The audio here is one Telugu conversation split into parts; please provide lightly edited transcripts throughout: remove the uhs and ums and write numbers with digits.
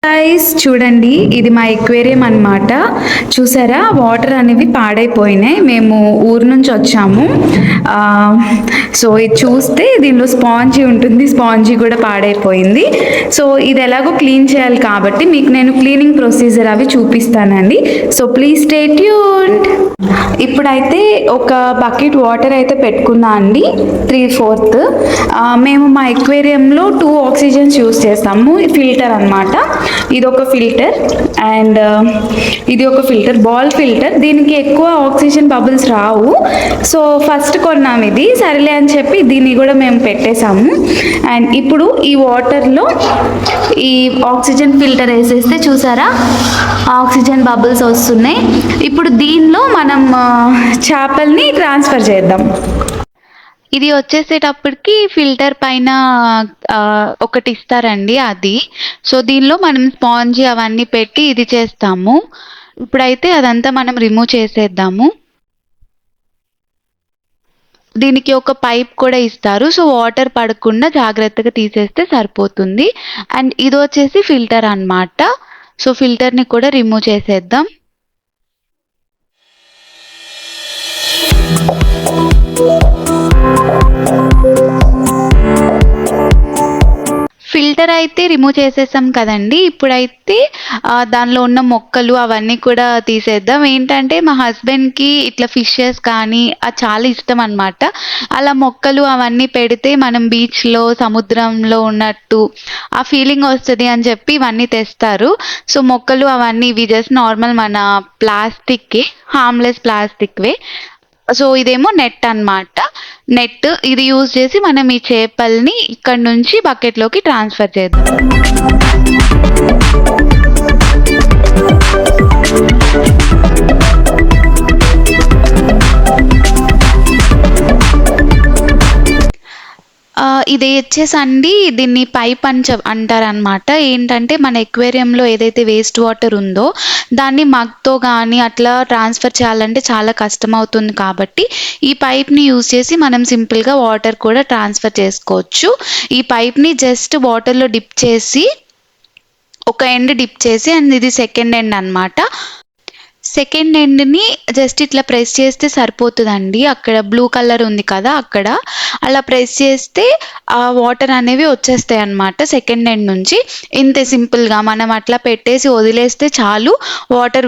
గైస్ చూడండి, ఇది మా ఎక్వేరియం అన్నమాట. చూసారా, వాటర్ అనేవి పాడైపోయినాయి. మేము ఊరు నుంచి వచ్చాము. ఆ, సో ఇది చూస్తే దీనిలో స్పాంజీ ఉంటుంది, స్పాంజీ కూడా పాడైపోయింది. సో ఇది ఎలాగో క్లీన్ చేయాలి కాబట్టి మీకు నేను క్లీనింగ్ ప్రొసీజర్ అవి చూపిస్తానండి. So please stay tuned. ఇప్పుడైతే ఒక బకెట్ వాటర్ అయితే పెట్టుకున్నా అండి, 3/4. మేము మా ఎక్వేరియంలో 2 ఆక్సిజన్స్ యూస్ చేస్తాము. ఫిల్టర్ అన్నమాట. ఇది ఒక ఫిల్టర్ అండ్ ఇది ఒక ఫిల్టర్, బాల్ ఫిల్టర్. దీనికి ఎక్కువ ఆక్సిజన్ బబుల్స్ రావు. సో ఫస్ట్ కొన్నాము ఇది, సరేలే అని చెప్పి దీన్ని కూడా మేము పెట్టేశాము. అండ్ ఇప్పుడు ఈ వాటర్లో ఈ ఆక్సిజన్ ఫిల్టర్ వేసేస్తే చూసారా, ఆక్సిజన్ బబుల్స్ వస్తున్నాయి. ఇప్పుడు దీనిలో మనం చేపల్ని ట్రాన్స్ఫర్ చేద్దాం. ఇది వచ్చేసేటప్పటికి ఫిల్టర్ పైన ఒకటి ఇస్తారండి అది. సో దీనిలో మనం స్పాంజీ అవన్నీ పెట్టి ఇది చేస్తాము. ఇప్పుడైతే అదంతా మనం రిమూవ్ చేసేద్దాము. దీనికి ఒక పైప్ కూడా ఇస్తారు. సో వాటర్ పడకుండా జాగ్రత్తగా తీసేస్తే సరిపోతుంది. అండ్ ఇది వచ్చేసి ఫిల్టర్ అన్నమాట. సో ఫిల్టర్ని కూడా రిమూవ్ చేసేద్దాం. ఫిల్టర్ అయితే రిమూవ్ చేసేసాం కదండి. ఇప్పుడైతే దానిలో ఉన్న మొక్కలు అవన్నీ కూడా తీసేద్దాం. ఏంటంటే మా హస్బెండ్కి ఇట్లా ఫిషెస్ కానీ అది చాలా ఇష్టం అన్నమాట. అలా మొక్కలు అవన్నీ పెడితే మనం బీచ్లో సముద్రంలో ఉన్నట్టు ఆ ఫీలింగ్ వస్తుంది అని చెప్పి ఇవన్నీ తెస్తారు. సో మొక్కలు అవన్నీ ఇవి జస్ట్ నార్మల్ మన ప్లాస్టిక్కే, హార్మ్లెస్ ప్లాస్టిక్వే. సో ఇదేమో నెట్ అన్నమాట. నెట్ ఇది యూజ్ చేసి మనం ఈ చేపల్ని ఇక్కడ నుంచి బకెట్లోకి ట్రాన్స్ఫర్ చేద్దాం. ఇది వచ్చేసండి, దీన్ని పైప్ అని అంటారనమాట. ఏంటంటే మన ఎక్వేరియంలో ఏదైతే వేస్ట్ వాటర్ ఉందో దాన్ని మగ్తో కానీ అట్లా ట్రాన్స్ఫర్ చేయాలంటే చాలా కష్టం అవుతుంది. కాబట్టి ఈ పైప్ని యూజ్ చేసి మనం సింపుల్గా వాటర్ కూడా ట్రాన్స్ఫర్ చేసుకోవచ్చు. ఈ పైప్ని జస్ట్ వాటర్లో డిప్ చేసి, ఒక ఎండ్ డిప్ చేసి, అండ్ ఇది సెకండ్ ఎండ్ అన్నమాట. సెకండ్ ఎండ్ని జస్ట్ ఇట్లా ప్రెస్ చేస్తే సరిపోతుందండి. అక్కడ బ్లూ కలర్ ఉంది కదా, అక్కడ అలా ప్రెస్ చేస్తే ఆ వాటర్ అనేవి వచ్చేస్తాయి అన్నమాట సెకండ్ ఎండ్ నుంచి. ఇంతే సింపుల్గా మనం అట్లా పెట్టేసి వదిలేస్తే చాలు,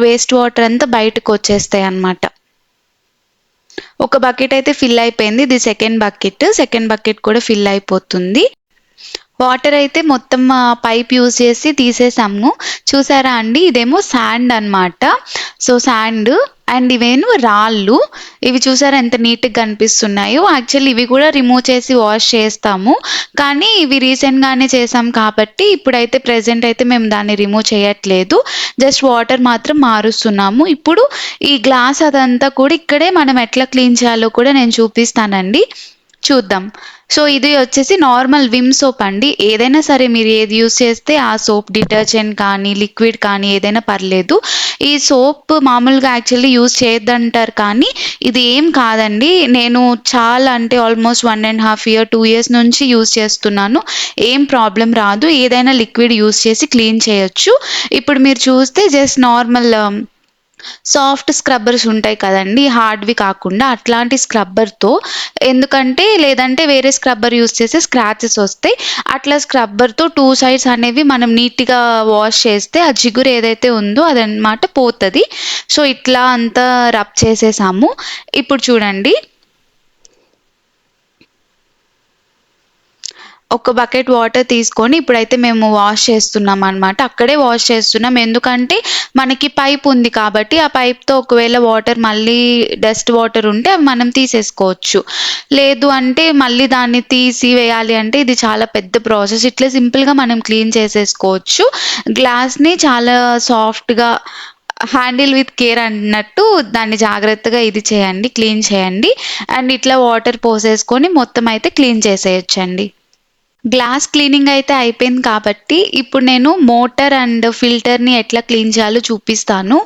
వేస్ట్ వాటర్ అంతా బయటకు వచ్చేస్తాయి అన్నమాట. ఒక బకెట్ అయితే ఫిల్ అయిపోయింది. ఇది సెకండ్ బకెట్ కూడా ఫిల్ అయిపోతుంది. వాటర్ అయితే మొత్తం పైప్ యూజ్ చేసి తీసేసాము. చూసారా అండి, ఇదేమో శాండ్ అన్నమాట. సో శాండ్ అండ్ ఇవేను రాళ్ళు. ఇవి చూసారా ఎంత నీట్గా కనిపిస్తున్నాయో. యాక్చువల్లీ ఇవి కూడా రిమూవ్ చేసి వాష్ చేస్తాము, కానీ ఇవి రీసెంట్గానే చేసాం కాబట్టి ఇప్పుడైతే ప్రెజెంట్ అయితే మేము దాన్ని రిమూవ్ చేయట్లేదు. జస్ట్ వాటర్ మాత్రం మారుస్తున్నాము. ఇప్పుడు ఈ గ్లాస్ అదంతా కూడా ఇక్కడే మనం ఎట్లా క్లీన్ చేయాలో కూడా నేను చూపిస్తానండి, చూద్దాం. సో ఇది వచ్చేసి నార్మల్ విమ్ సోప్ అండి. ఏదైనా సరే మీరు ఏది యూస్ చేస్తే ఆ సోప్, డిటర్జెంట్ కానీ లిక్విడ్ కానీ ఏదైనా పర్లేదు. ఈ సోప్ మామూలుగా యాక్చువల్లీ యూస్ చేయొద్దంటారు, కానీ ఇది ఏం కాదండి. నేను చాలా అంటే ఆల్మోస్ట్ 1.5 year 2 years నుంచి యూస్ చేస్తున్నాను. ఏం ప్రాబ్లం రాదు. ఏదైనా లిక్విడ్ యూస్ చేసి క్లీన్ చేయొచ్చు. ఇప్పుడు మీరు చూస్తే జస్ట్ నార్మల్ సాఫ్ట్ స్క్రబ్బర్స్ ఉంటాయి కదండి, హార్డ్వి కాకుండా అట్లాంటి స్క్రబ్బర్తో, ఎందుకంటే లేదంటే వేరే స్క్రబ్బర్ యూస్ చేస్తే స్క్రాచెస్ వస్తాయి. అట్లా స్క్రబ్బర్తో 2 sides అనేవి మనం నీట్గా వాష్ చేస్తే ఆ జిగురు ఏదైతే ఉందో అదనమాట పోతుంది. సో ఇట్లా అంతా రబ్ చేసేసాము. ఇప్పుడు చూడండి, ఒక బకెట్ వాటర్ తీసుకొని ఇప్పుడైతే మేము వాష్ చేస్తున్నాం అనమాట. అక్కడే వాష్ చేస్తున్నాం, ఎందుకంటే మనకి పైప్ ఉంది కాబట్టి ఆ పైప్తో ఒకవేళ వాటర్ మళ్ళీ డస్ట్ వాటర్ ఉంటే అవి మనం తీసేసుకోవచ్చు. లేదు అంటే మళ్ళీ దాన్ని తీసి వేయాలి అంటే ఇది చాలా పెద్ద ప్రాసెస్. ఇట్లా సింపుల్గా మనం క్లీన్ చేసేసుకోవచ్చు. గ్లాస్ని చాలా సాఫ్ట్గా హ్యాండిల్ విత్ కేర్ అన్నట్టు దాన్ని జాగ్రత్తగా ఇది చేయండి, క్లీన్ చేయండి. అండ్ ఇట్లా వాటర్ పోసేసుకొని మొత్తం అయితే క్లీన్ చేసేయచ్చండి. గ్లాస్ క్లీనింగ్ అయితే అయిపోయింది కాబట్టి ఇప్పుడు నేను మోటార్ అండ్ ఫిల్టర్ని ఎట్లా క్లీన్ చేయాలో చూపిస్తాను.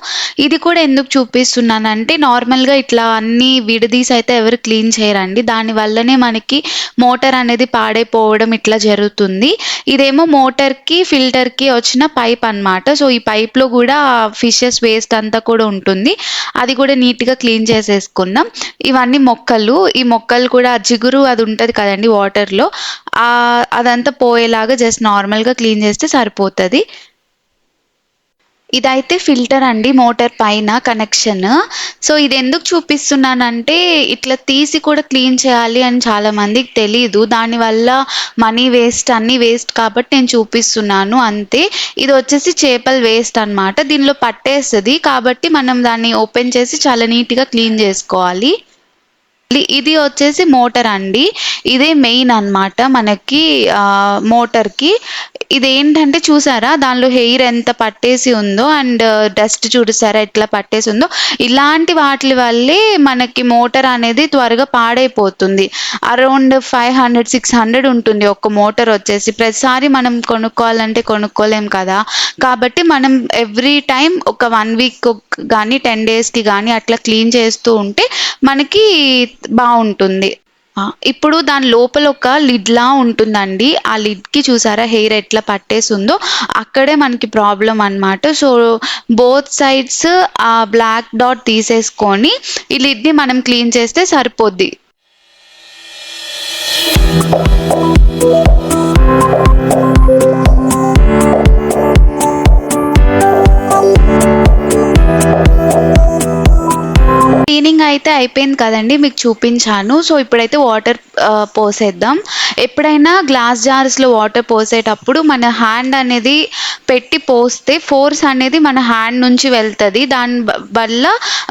ఇది కూడా ఎందుకు చూపిస్తున్నానంటే నార్మల్గా ఇట్లా అన్నీ విడదీసి అయితే ఎవరు క్లీన్ చేయరండి. దానివల్లనే మనకి మోటార్ అనేది పాడైపోవడం ఇట్లా జరుగుతుంది. ఇదేమో మోటార్కి ఫిల్టర్కి వచ్చిన పైప్ అన్నమాట. సో ఈ పైప్లో కూడా ఫిషెస్ వేస్ట్ అంతా కూడా ఉంటుంది. అది కూడా నీట్గా క్లీన్ చేసేసుకుందాం. ఇవన్నీ మొక్కలు, ఈ మొక్కలు కూడా జిగురు అది ఉంటుంది కదండి వాటర్లో, అదంతా పోయేలాగా జస్ట్ నార్మల్గా క్లీన్ చేస్తే సరిపోతుంది. ఇదైతే ఫిల్టర్ అండి, మోటార్ పైన కనెక్షన్. సో ఇది ఎందుకు చూపిస్తున్నానంటే ఇట్లా తీసి కూడా క్లీన్ చేయాలి అని చాలా మందికి తెలీదు. దానివల్ల మనీ వేస్ట్, అన్నీ వేస్ట్ కాబట్టి నేను చూపిస్తున్నాను అంతే. ఇది వచ్చేసి చేపల వేస్ట్ అన్నమాట. దీనిలో పట్టేస్తుంది కాబట్టి మనం దాన్ని ఓపెన్ చేసి చాలా నీట్గా క్లీన్ చేసుకోవాలి. ఇది వచ్చేసి మోటార్ అండి. ఇదే మెయిన్ అన్నమాట మనకి మోటార్కి. ఇదేంటంటే చూసారా దానిలో హెయిర్ ఎంత పట్టేసి ఉందో, అండ్ డస్ట్ చూసారా ఎట్లా పట్టేసి ఉందో. ఇలాంటి వాటి వల్లే మనకి మోటార్ అనేది త్వరగా పాడైపోతుంది. అరౌండ్ 500-600 ఉంటుంది ఒక్క మోటార్ వచ్చేసి. ప్రతిసారి మనం కొనుక్కోవాలంటే కొనుక్కోలేం కదా. కాబట్టి మనం ఎవ్రీ టైం ఒక 1 వీక్ కానీ 10 డేస్కి కానీ అట్లా క్లీన్ చేస్తూ ఉంటే మనకి బాగుంటుంది. ఇప్పుడు దాని లోపల ఒక లిడ్ లా ఉంటుందండి. ఆ లిడ్కి చూసారా హెయిర్ ఎట్లా పట్టేసి ఉందో, అక్కడే మనకి ప్రాబ్లం అన్నమాట. సో బోత్ సైడ్స్ ఆ బ్లాక్ డాట్ తీసేసుకొని ఈ లిడ్ని మనం క్లీన్ చేస్తే సరిపోద్ది. క్లీనింగ్ అయితే అయిపోయింది కదండి, మీకు చూపించాను. సో ఇప్పుడైతే వాటర్ పోసేద్దాం. ఎప్పుడైనా గ్లాస్ జార్స్లో వాటర్ పోసేటప్పుడు మన హ్యాండ్ అనేది పెట్టి పోస్తే ఫోర్స్ అనేది మన హ్యాండ్ నుంచి వెళ్తుంది. దాని వల్ల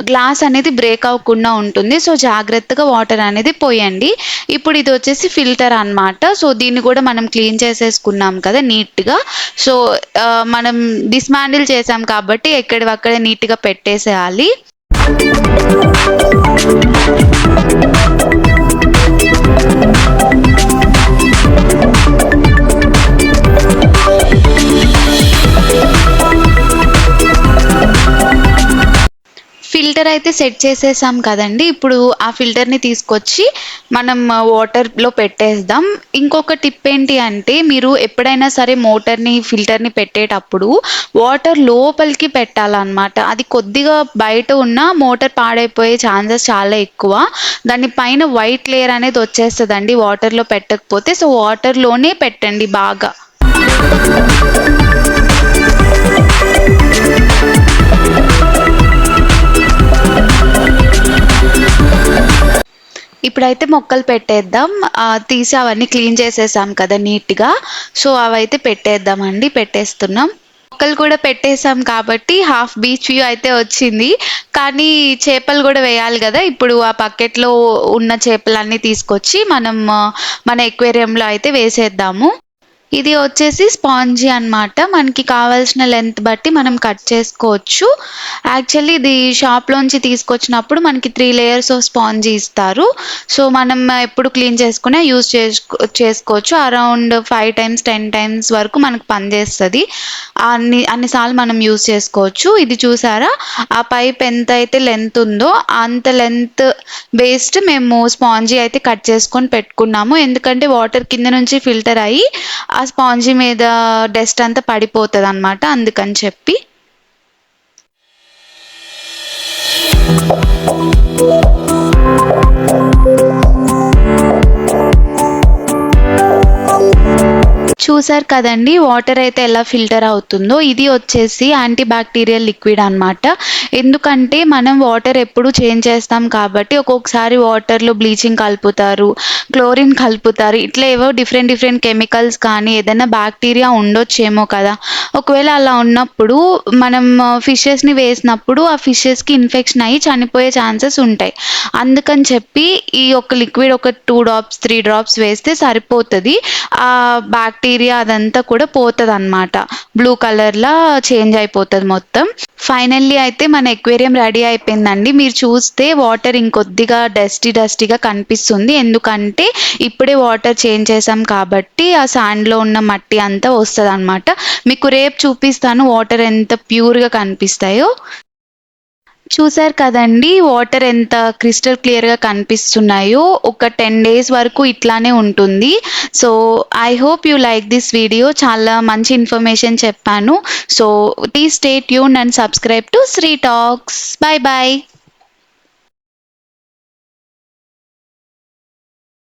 గ్లాస్ అనేది బ్రేక్ అవ్వకుండా ఉంటుంది. సో జాగ్రత్తగా వాటర్ అనేది పోయండి. ఇప్పుడు ఇది వచ్చేసి ఫిల్టర్ అన్నమాట. సో దీన్ని కూడా మనం క్లీన్ చేసేసుకున్నాం కదా నీట్గా. సో మనం డిస్మాండిల్ చేసాం కాబట్టి ఎక్కడివక్కడే నీట్గా పెట్టేసేయాలి. ఫిల్టర్ అయితే సెట్ చేసేసాం కదండి. ఇప్పుడు ఆ ఫిల్టర్ని తీసుకొచ్చి మనం వాటర్లో పెట్టేద్దాం. ఇంకొక టిప్ ఏంటి అంటే మీరు ఎప్పుడైనా సరే మోటార్ని ఫిల్టర్ని పెట్టేటప్పుడు వాటర్ లోపలికి పెట్టాలన్నమాట. అది కొద్దిగా బయట ఉన్న మోటార్ పాడైపోయే ఛాన్సెస్ చాలా ఎక్కువ. దాని పైన వైట్ లేయర్ అనేది వచ్చేస్తుందండి వాటర్లో పెట్టకపోతే. సో వాటర్లోనే పెట్టండి బాగా. ఇప్పుడైతే మొక్కలు పెట్టేద్దాం. తీసి అవన్నీ క్లీన్ చేసేసాం కదా నీట్గా. సో అవైతే పెట్టేద్దామండి, పెట్టేస్తున్నాం. మొక్కలు కూడా పెట్టేసాం కాబట్టి హాఫ్ బీచ్ వ్యూ అయితే వచ్చింది. కానీ చేపలు కూడా వేయాలి కదా. ఇప్పుడు ఆ బకెట్లో ఉన్న చేపలన్నీ తీసుకొచ్చి మనం మన ఎక్వేరియంలో అయితే వేసేద్దాము. ఇది వచ్చేసి స్పాంజీ అన్నమాట. మనకి కావాల్సిన లెంత్ బట్టి మనం కట్ చేసుకోవచ్చు. యాక్చువల్లీ ఇది షాప్లోంచి తీసుకొచ్చినప్పుడు మనకి 3 లేయర్స్ ఆఫ్ స్పాంజీ ఇస్తారు. సో మనం ఎప్పుడు క్లీన్ చేసుకునే యూజ్ చేసుకోవచ్చు. అరౌండ్ 5 times 10 times వరకు మనకు పనిచేస్తుంది. అన్నిసార్లు మనం యూజ్ చేసుకోవచ్చు. ఇది చూసారా ఆ పైప్ ఎంత అయితే లెంత్ ఉందో అంత లెంత్ వేస్ట్ మేము స్పాంజీ అయితే కట్ చేసుకొని పెట్టుకున్నాము. ఎందుకంటే వాటర్ కింద నుంచి ఫిల్టర్ అయ్యి ఆ స్పాంజీ మీద డస్ట్ అంతా పడిపోతుంది అన్నమాట, అందుకని చెప్పి. చూసారు కదండి వాటర్ అయితే ఎలా ఫిల్టర్ అవుతుందో. ఇది వచ్చేసి యాంటీ బ్యాక్టీరియల్ లిక్విడ్ అన్నమాట. ఎందుకంటే మనం వాటర్ ఎప్పుడు చేంజ్ చేస్తాం కాబట్టి ఒక్కొక్కసారి వాటర్లో బ్లీచింగ్ కలుపుతారు, క్లోరిన్ కలుపుతారు. ఇట్లా ఏవో డిఫరెంట్ కెమికల్స్ కానీ ఏదైనా బ్యాక్టీరియా ఉండొచ్చేమో కదా. ఒకవేళ అలా ఉన్నప్పుడు మనం ఫిషెస్ని వేసినప్పుడు ఆ ఫిషెస్కి ఇన్ఫెక్షన్ అయ్యి చనిపోయే ఛాన్సెస్ ఉంటాయి. అందుకని చెప్పి ఈ ఒక లిక్విడ్ ఒక 2 drops 3 drops వేస్తే సరిపోతుంది. ఆ బ్యాక్టీరియా అదంతా కూడా పోతుంది అన్నమాట. బ్లూ కలర్లా చేంజ్ అయిపోతుంది మొత్తం. ఫైనల్లీ అయితే మన ఎక్వేరియం రెడీ అయిపోయిందండి. మీరు చూస్తే వాటర్ ఇంకొద్దిగా డస్టీగా కనిపిస్తుంది. ఎందుకంటే ఇప్పుడే వాటర్ చేంజ్ చేసాం కాబట్టి ఆ శాండ్‌లో ఉన్న మట్టి అంతా వస్తదనమాట. మీకు రేపు చూపిస్తాను వాటర్ ఎంత ప్యూర్‌గా కనిపిస్తాయో. చూసారు కదండీ! వాటర్ ఎంత క్రిస్టల్ క్లియర్‌గా కనిపిస్తున్నాయో. ఒక 10 డేస్ వరకు ఇట్లానే ఉంటుంది. So, I hope you like this video. చాలా మంచి ఇన్ఫర్మేషన్ చెప్పాను. So, please stay tuned and subscribe to Sri talks. Bye by.